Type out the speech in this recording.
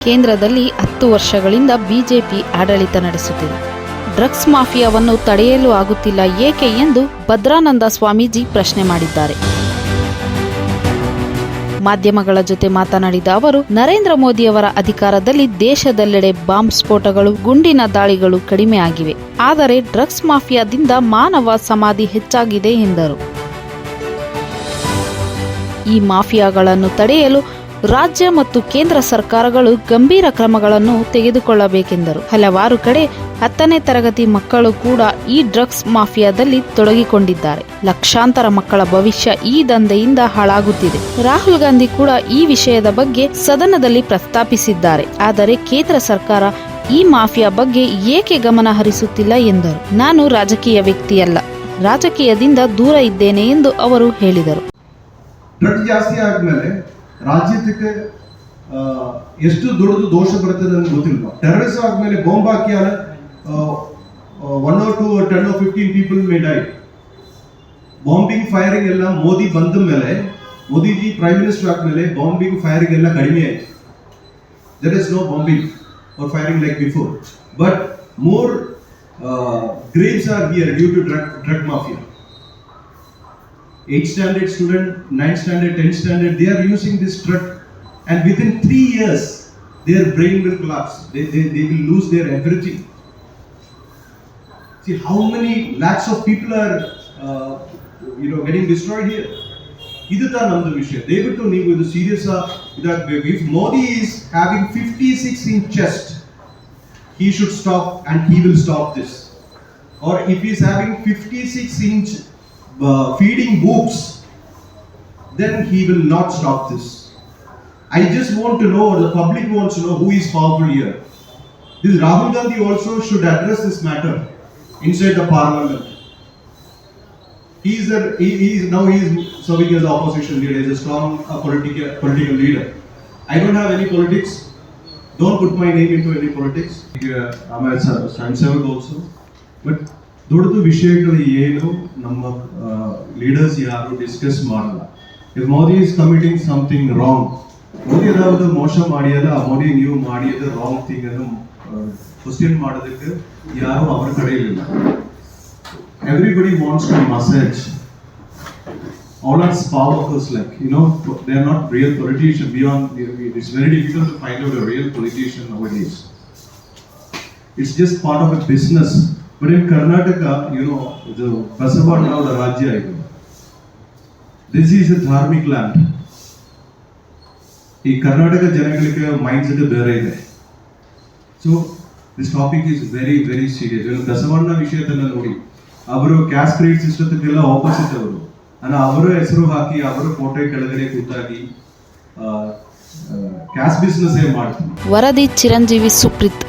ಕೇಂದ್ರದಲ್ಲಿ 10 ವರ್ಷಗಳಿಂದ ಬಿಜೆಪಿ ಆಡಳಿತ ನಡೆಸುತ್ತಿದೆ. ಡ್ರಗ್ಸ್ ಮಾಫಿಯಾವನ್ನು ತಡೆಯಲು ಆಗುತ್ತಿಲ್ಲ ಏಕೆ ಎಂದು ಭದ್ರಾನಂದ ಸ್ವಾಮೀಜಿ ಪ್ರಶ್ನೆ ಮಾಡಿದ್ದಾರೆ. ಮಾಧ್ಯಮಗಳ ಜೊತೆ ಮಾತನಾಡಿದ ಅವರು, ನರೇಂದ್ರ ಮೋದಿಯವರ ಅಧಿಕಾರದಲ್ಲಿ ದೇಶದೆಲ್ಲೆಡೆ ಬಾಂಬ್ ಸ್ಫೋಟಗಳು, ಗುಂಡಿನ ದಾಳಿಗಳು ಕಡಿಮೆ ಆಗಿವೆ. ಆದರೆ ಡ್ರಗ್ಸ್ ಮಾಫಿಯಾದಿಂದ ಮಾನವ ಸಮಾಧಿ ಹೆಚ್ಚಾಗಿದೆ ಎಂದರು. ಈ ಮಾಫಿಯಾಗಳನ್ನು ತಡೆಯಲು ರಾಜ್ಯ ಮತ್ತು ಕೇಂದ್ರ ಸರ್ಕಾರಗಳು ಗಂಭೀರ ಕ್ರಮಗಳನ್ನು ತೆಗೆದುಕೊಳ್ಳಬೇಕೆಂದರು. ಹಲವಾರು ಕಡೆ 10ನೇ ತರಗತಿ ಮಕ್ಕಳು ಕೂಡ ಈ ಡ್ರಗ್ಸ್ ಮಾಫಿಯಾದಲ್ಲಿ ತೊಡಗಿಕೊಂಡಿದ್ದಾರೆ. ಲಕ್ಷಾಂತರ ಮಕ್ಕಳ ಭವಿಷ್ಯ ಈ ದಂಧೆಯಿಂದ ಹಾಳಾಗುತ್ತಿದೆ. ರಾಹುಲ್ ಗಾಂಧಿ ಕೂಡ ಈ ವಿಷಯದ ಬಗ್ಗೆ ಸದನದಲ್ಲಿ ಪ್ರಸ್ತಾಪಿಸಿದ್ದಾರೆ. ಆದರೆ ಕೇಂದ್ರ ಸರ್ಕಾರ ಈ ಮಾಫಿಯಾ ಬಗ್ಗೆ ಏಕೆ ಗಮನ ಹರಿಸುತ್ತಿಲ್ಲ ಎಂದರು. ನಾನು ರಾಜಕೀಯ ವ್ಯಕ್ತಿಯಲ್ಲ, ರಾಜಕೀಯದಿಂದ ದೂರ ಇದ್ದೇನೆ ಎಂದು ಅವರು ಹೇಳಿದರು. ಡ್ರಗ್ ಜಾಸ್ತಿ ಆದ್ಮೇಲೆ ರಾಜ್ಯಕ್ಕೆ ಎಷ್ಟು ದೊಡ್ಡದು ದೋಷ ಬರ್ತದೆ ಅಂತ ಗೊತ್ತಿಲ್ಲ. ಟೆರರಿಸಂ ಆದ್ಮೇಲೆ bomb hockey 1 or 2 or 10 or 15 people may die. Bombing firing ಎಲ್ಲ ಮೋದಿ ಬಂದ ಮೇಲೆ, ಮೋದಿಜಿ ಪ್ರೈಮ್ ಮಿನಿಸ್ಟರ್ ಆದ್ಮೇಲೆ ಬಾಂಬಿಂಗ್ ಫೈರಿಂಗ್ ಎಲ್ಲ ಕಡಿಮೆ ಆಯ್ತು. There is no bombing or firing like before, but more graves are here due to drug mafia. 8th standard student, 9th standard, 10th standard, they are using this drug, and within 3 years their brain will collapse. They will lose their everything. See how many lakhs of people are getting destroyed here. Idutha namdu vishaya. Devitu neevu idu serious idaagbeku. If Modi is having 56-inch chest, he should stop and he will stop this. Or if he is having 56-inch feeding boobs, then he will not stop this. I just want to know, or the public wants to know, who is powerful here. This Rahul Gandhi also should address this matter inside the parliament. He is serving as opposition leader, as a strong political leader. I don't have any politics. Don't put my name into any politics. I'm a Sansevak also, but ದೊಡ್ಡದು ವಿಷಯಗಳು ಏನು ನಮ್ಮ leaders ಯಾರು discuss ಮಾಡಲ್ಲ. If Modi is committing something wrong, Modi ಏನಾದ್ರು ಮೋಸ ಮಾಡಿಯಲ್ಲ, ಮೋದಿ ನೀವು ಮಾಡಿಯದ ರಾಂಗ್ ಥಿಂಗ್ ಅನ್ನು ಕ್ವಶನ್ ಮಾಡೋದಕ್ಕೆ ಯಾರು ಅವರ ಕಡೆ ಇಲ್ಲ. Everybody wants to massage all are spa workers, like they are not real politicians. It's very difficult to find out a real politician nowadays. It's just part of a business. But in Karnataka, the Basavannavada Rajya idu. This is a dharmic land. ಈ ಕರ್ನಾಟಕ ಜನಗಳಿಗೆ mind set ಬೇರೆ ಇದೆ. So this topic is very very serious. Basavanna ವಿಷಯದನ್ನ ನೋಡಿ, ಅವರು caste credit ಸಿಸ್ಟಮ್ಗೆಲ್ಲ opposite ಅವರು. ಅವರ ಹೆಸರು ಹಾಕಿ ಅವರ ಫೋಟೋ ಕೆಳಗಡೆ ಕೂತಾಗಿ ಕ್ಯಾಸ್ಟ್ ಬಿಸ್ನೆಸ್ ಮಾಡ್ತಾರೆ. ವರದಿ ಚಿರಂಜೀವಿ ಸುಪ್ರೀತ್.